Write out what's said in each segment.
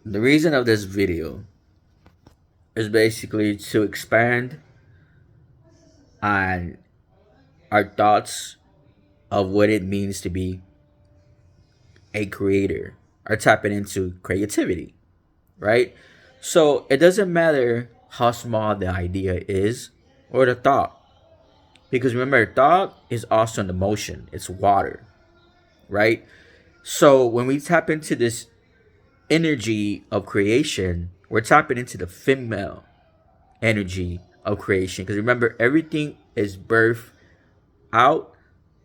The reason of this video is basically to expand on our thoughts of what it means to be a creator or tapping into creativity, right? So it doesn't matter how small the idea is or the thought, because remember, thought is also an emotion, it's water, right? So when we tap into this energy of creation, we're tapping into the female energy of creation. Because remember, everything is birthed out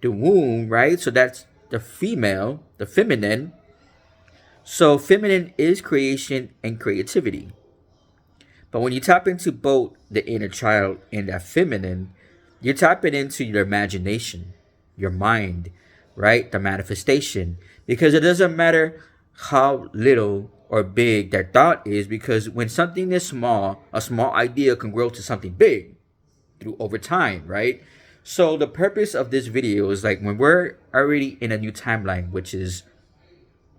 the womb, right? So that's the female, the feminine. So feminine is creation and creativity. But when you tap into both the inner child and that feminine, you're tapping into your imagination, your mind, right? The manifestation. Because it doesn't matter how little or big that thought is, because when something is small, a small idea can grow to something big through over time, right? So the purpose of this video is like when we're already in a new timeline, which is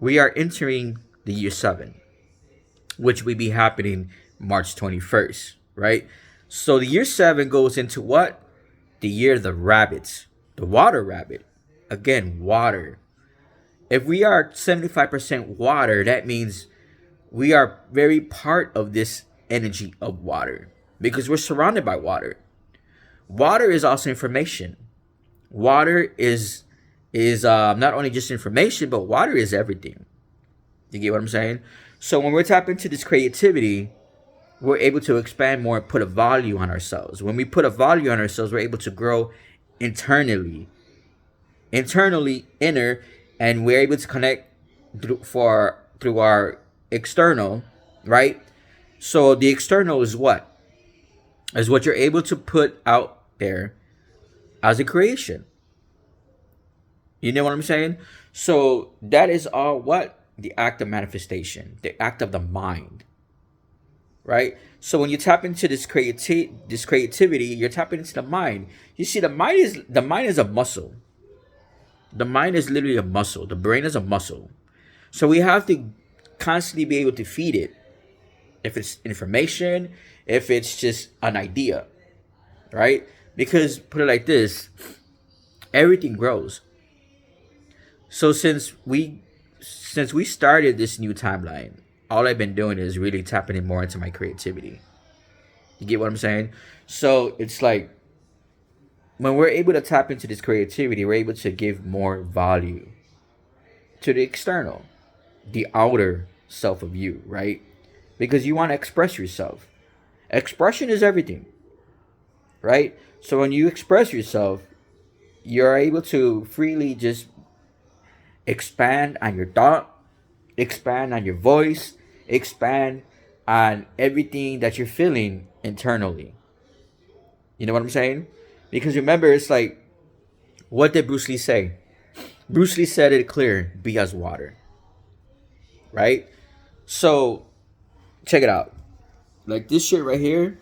we are entering the year 7, which will be happening March 21st, right? So the year 7 goes into what? The year of the rabbits, the water rabbit. Again, water. If we are 75% water, that means we are very part of this energy of water because we're surrounded by water. Water is also information. Water is not only just information, but water is everything. You get what I'm saying? So when we're tapping into this creativity, we're able to expand more and put a value on ourselves. When we put a value on ourselves, we're able to grow internally, inner, and we're able to connect through our external, right? So the external is what? Is what you're able to put out there as a creation. You know what I'm saying? So that is all what? The act of manifestation, the act of the mind, right? So when you tap into this creativity, you're tapping into the mind. You see, the mind is a muscle. The mind is literally a muscle. The brain is a muscle. So we have to constantly be able to feed it. If it's information, if it's just an idea, right? Because put it like this, everything grows. So since we started this new timeline, all I've been doing is really tapping in more into my creativity. You get what I'm saying? So it's like when we're able to tap into this creativity, we're able to give more value to the external, the outer self of you, right? Because you want to express yourself. Expression is everything, right? So when you express yourself, you're able to freely just expand on your thought, expand on your voice, expand on everything that you're feeling internally. You know what I'm saying? Because remember, it's like, what did Bruce Lee say? Bruce Lee said it clear: be as water, right? So check it out. Like this shirt right here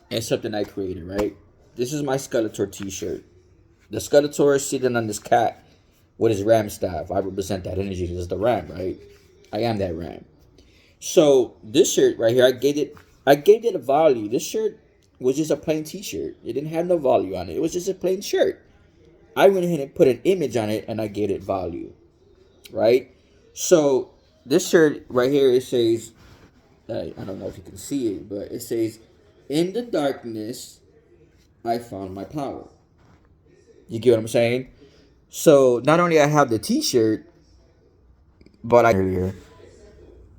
is something I created, right? This is my Skeletor t-shirt. The Skeletor is sitting on this cat with his ram staff. I represent that energy. This is the ram, right? I am that ram. So this shirt right here, I gave it a value. This shirt was just a plain t-shirt. It didn't have no value on it. It was just a plain shirt. I went ahead and put an image on it and I gave it value, right? So this shirt right here, it says, I don't know if you can see it, but it says, "In the darkness, I found my power." You get what I'm saying? So not only I have the T-shirt, but I earlier,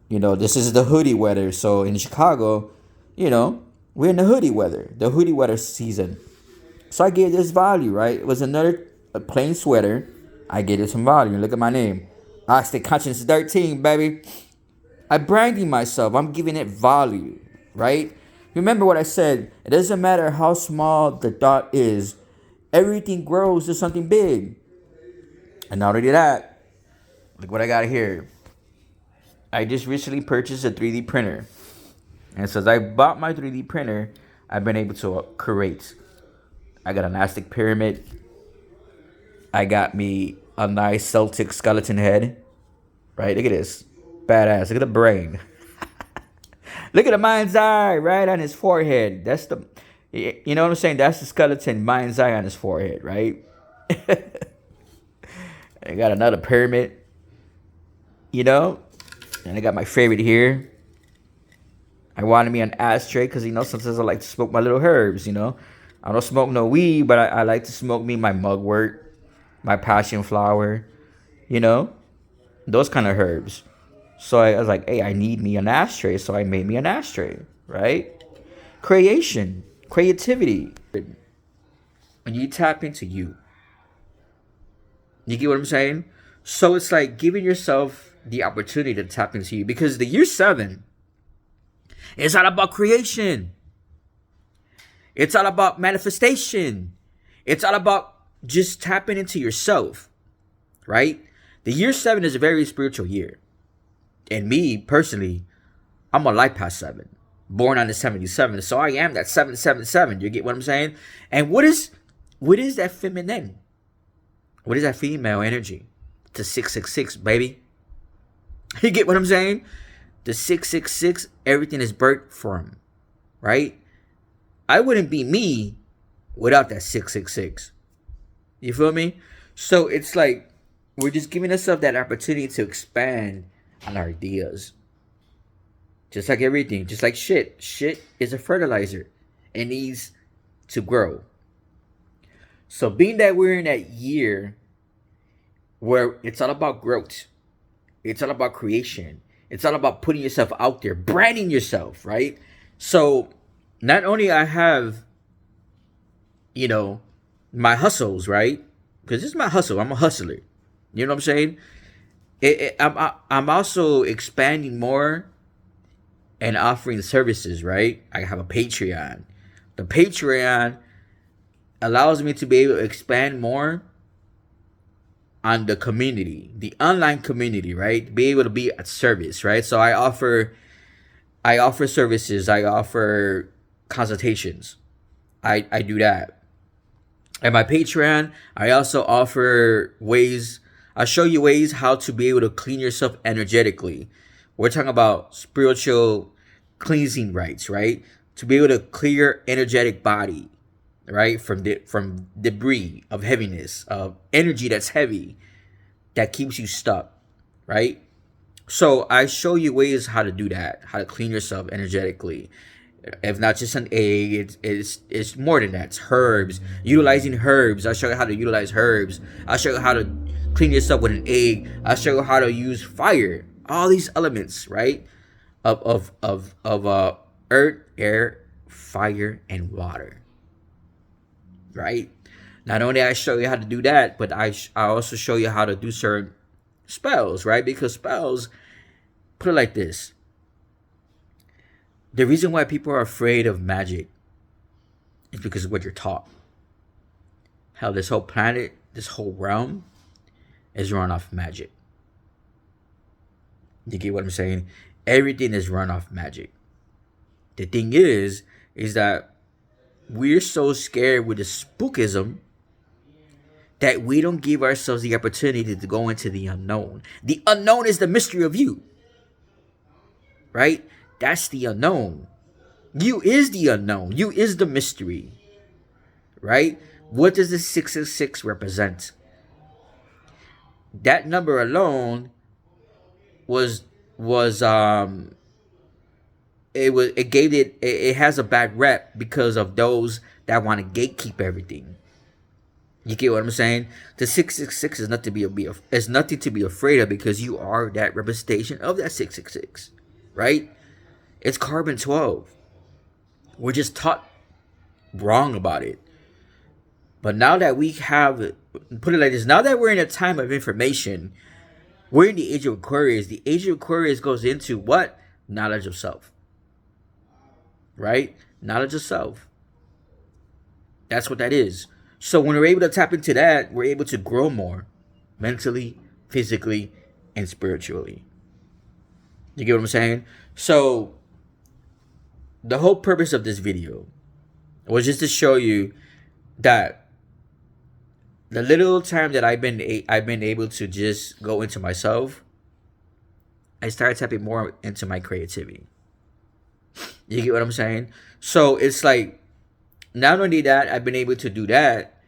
this is the hoodie weather. So in Chicago, we're in the hoodie weather, season. So I gave this value, right? It was another a plain sweater. I gave it some value. Look at my name, Austin Conscience 13, baby. I'm branding myself. I'm giving it value, right? Remember what I said. It doesn't matter how small the thought is. Everything grows to something big. And not only that, look what I got here. I just recently purchased a 3D printer. And since I bought my 3D printer, I've been able to create. I got an Aztec pyramid. I got me a nice Celtic skeleton head. Right? Look at this. Badass. Look at the brain. Look at the mind's eye right on his forehead. That's the, you know what I'm saying? That's the skeleton mind's eye on his forehead, right? I got another pyramid, you know? And I got my favorite here. I wanted me an ashtray because, you know, sometimes I like to smoke my little herbs, you know? I don't smoke no weed, but I like to smoke me my mugwort, my passion flower, you know? Those kind of herbs. So I was like, hey, I need me an ashtray. So I made me an ashtray, right? Creation, creativity. When you tap into you get what I'm saying? So it's like giving yourself the opportunity to tap into you, because the year 7 is all about creation. It's all about manifestation. It's all about just tapping into yourself, right? The year 7 is a very spiritual year. And me, personally, I'm a life past 7. Born on the 77. So I am that 777. You get what I'm saying? And what is that feminine? What is that female energy? The 666, baby. You get what I'm saying? The 666, everything is birthed from, right? I wouldn't be me without that 666. You feel me? So it's like we're just giving ourselves that opportunity to expand on our ideas. Just like everything, just like shit. Shit is a fertilizer. It needs to grow. So being that we're in that year where it's all about growth, it's all about creation, it's all about putting yourself out there, branding yourself, right? So not only I have, you know, my hustles, right? Because this is my hustle. I'm a hustler. You know what I'm saying? I'm also expanding more and offering services, right? I have a Patreon. The Patreon allows me to be able to expand more on the community, the online community, right? Be able to be at service, right? So I offer services, I offer consultations. I do that. At my Patreon, I also offer ways, I show you ways how to be able to clean yourself energetically. We're talking about spiritual cleansing rites, right? To be able to clear energetic body, right? From debris of heaviness, of energy that's heavy, that keeps you stuck, right? So I show you ways how to do that, how to clean yourself energetically. If not just an egg, it's more than that. It's herbs, utilizing herbs. I'll show you how to utilize herbs. I'll show you how to clean yourself with an egg. I'll show you how to use fire. All these elements, right? Of earth, air, fire, and water. Right? Not only I show you how to do that, but I also show you how to do certain spells, right? Because spells, put it like this. The reason why people are afraid of magic is because of what you're taught. How this whole planet, this whole realm is run off magic. You get what I'm saying? Everything is run off magic. The thing is that we're so scared with the spookism that we don't give ourselves the opportunity to go into the unknown. The unknown is the mystery of you. Right? That's the unknown. You is the unknown. You is the mystery. Right? What does the 666 represent? That number alone it has a bad rep because of those that want to gatekeep everything. You get what I'm saying? The 666 is nothing to be afraid of, because you are that representation of that 666, right? It's carbon 12. We're just taught wrong about it. But now that we have, put it like this, now that we're in a time of information, we're in the age of Aquarius. The age of Aquarius goes into what? Knowledge of self. Right? Knowledge of self. That's what that is. So when we're able to tap into that, we're able to grow more mentally, physically, and spiritually. You get what I'm saying? So the whole purpose of this video was just to show you that the little time that I've been able to just go into myself, I started tapping more into my creativity. You get what I'm saying? So it's like, not only that I've been able to do that,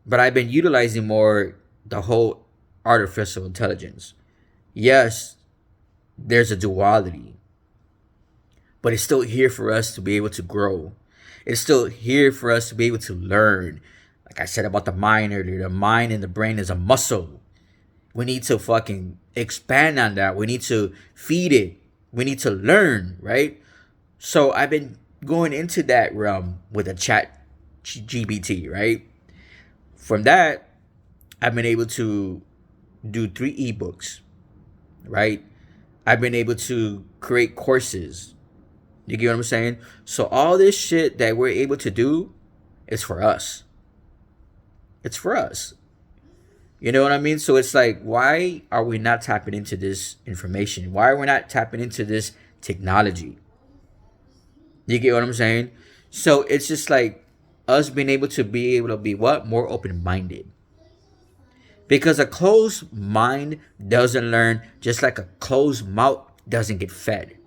but I've been utilizing more the whole artificial intelligence. Yes, there's a duality, but it's still here for us to be able to grow. It's still here for us to be able to learn. Like I said about the mind earlier, the mind and the brain is a muscle. We need to fucking expand on that. We need to feed it. We need to learn, right? So I've been going into that realm with a chat GPT, right? From that, I've been able to do 3 ebooks, right? I've been able to create courses. You get what I'm saying? So all this shit that we're able to do is for us. It's for us. You know what I mean? So it's like, why are we not tapping into this information? Why are we not tapping into this technology? You get what I'm saying? So it's just like us being able to be what? More open minded. Because a closed mind doesn't learn, just like a closed mouth doesn't get fed.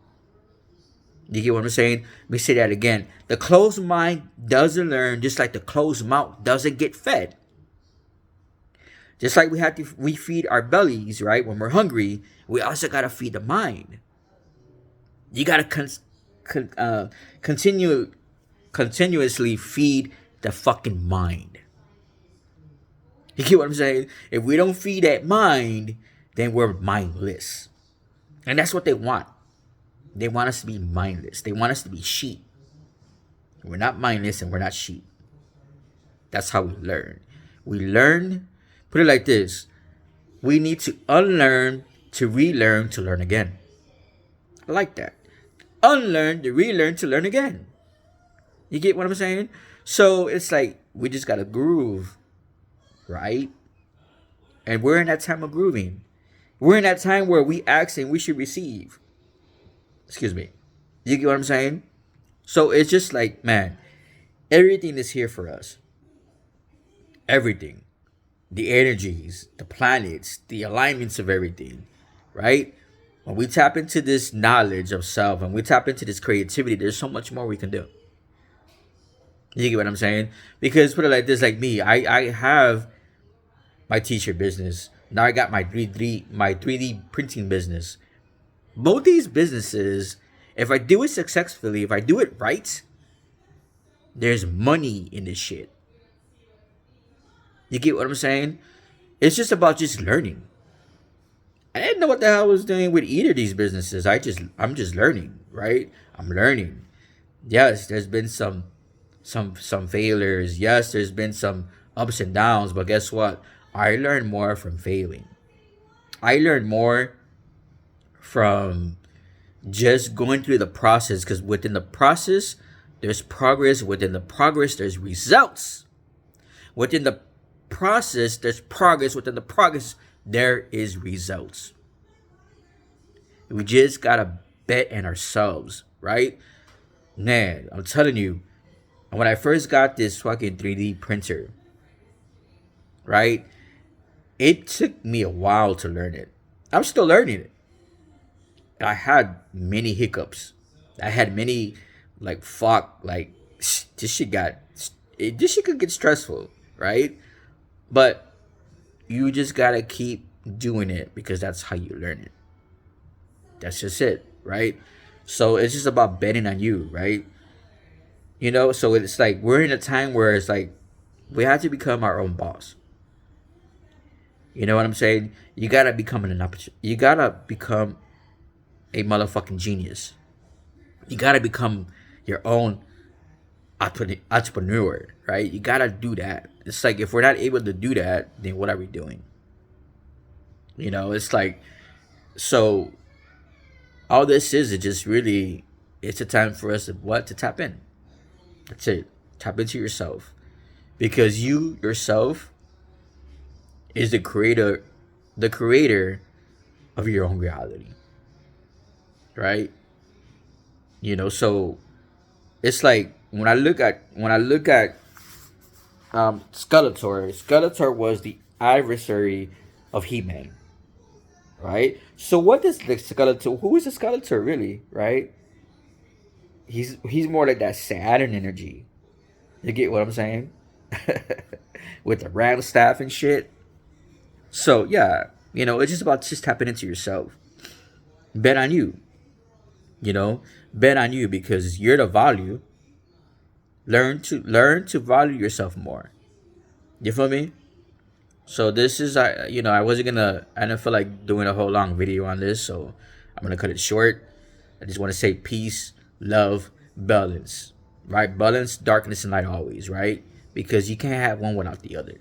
You get what I'm saying? Let me say that again. The closed mind doesn't learn, just like the closed mouth doesn't get fed. Just like we feed our bellies, right? When we're hungry, we also gotta feed the mind. You gotta continuously feed the fucking mind. You get what I'm saying? If we don't feed that mind, then we're mindless. And that's what they want. They want us to be mindless. They want us to be sheep. We're not mindless and we're not sheep. That's how we learn. We learn, put it like this. We need to unlearn to relearn to learn again. I like that. Unlearn to relearn to learn again. You get what I'm saying? So it's like we just gotta groove, right? And we're in that time of grooving. We're in that time where we ask and we should receive. Excuse me. You get what I'm saying? So it's just like, man, everything is here for us. Everything. The energies, the planets, the alignments of everything, right? When we tap into this knowledge of self and we tap into this creativity, there's so much more we can do. You get what I'm saying? Because put it like this, like me, I have my t-shirt business. Now I got my 3D printing business. Both these businesses, if I do it successfully, if I do it right, there's money in this shit. You get what I'm saying? It's just about just learning. I didn't know what the hell I was doing with either of these businesses. I'm just learning, right? I'm learning. Yes, there's been some failures. Yes, there's been some ups and downs, but guess what? I learned more from failing. I learned more from just going through the process, because within the process there's progress. Within the progress there's results. Within the process there's progress. Within the progress there is results. We just gotta bet in ourselves, right? Man, I'm telling you, when I first got this fucking 3D printer, right, it took me a while to learn it. I'm still learning it. I had many hiccups. I had many, like, fuck, like, this shit could get stressful, right? But you just gotta keep doing it, because that's how you learn it. That's just it, right? So it's just about betting on you, right? You know, so it's like we're in a time where it's like we have to become our own boss. You know what I'm saying? You gotta become you gotta become a motherfucking genius. You gotta become your own entrepreneur, right? You gotta do that. It's like, if we're not able to do that, then what are we doing? You know, it's like, so all this is just really, it's a time for us to tap in. That's it. Tap into yourself, because you yourself is the creator of your own reality, right? You know, so it's like when I look at Skeletor was the adversary of He-Man, right? So what is the Skeletor? Who is the Skeletor really, right? He's more like that Saturn energy. You get what I'm saying? With the ram staff and shit. So yeah, it's just about just tapping into yourself. Bet on you. Bet on you because you're the value. Learn to value yourself more. You feel me? So this is I wasn't gonna I didn't feel like doing a whole long video on this, so I'm gonna cut it short. I just want to say peace, love, balance, right? Balance, darkness, and light always, right? Because you can't have one without the other.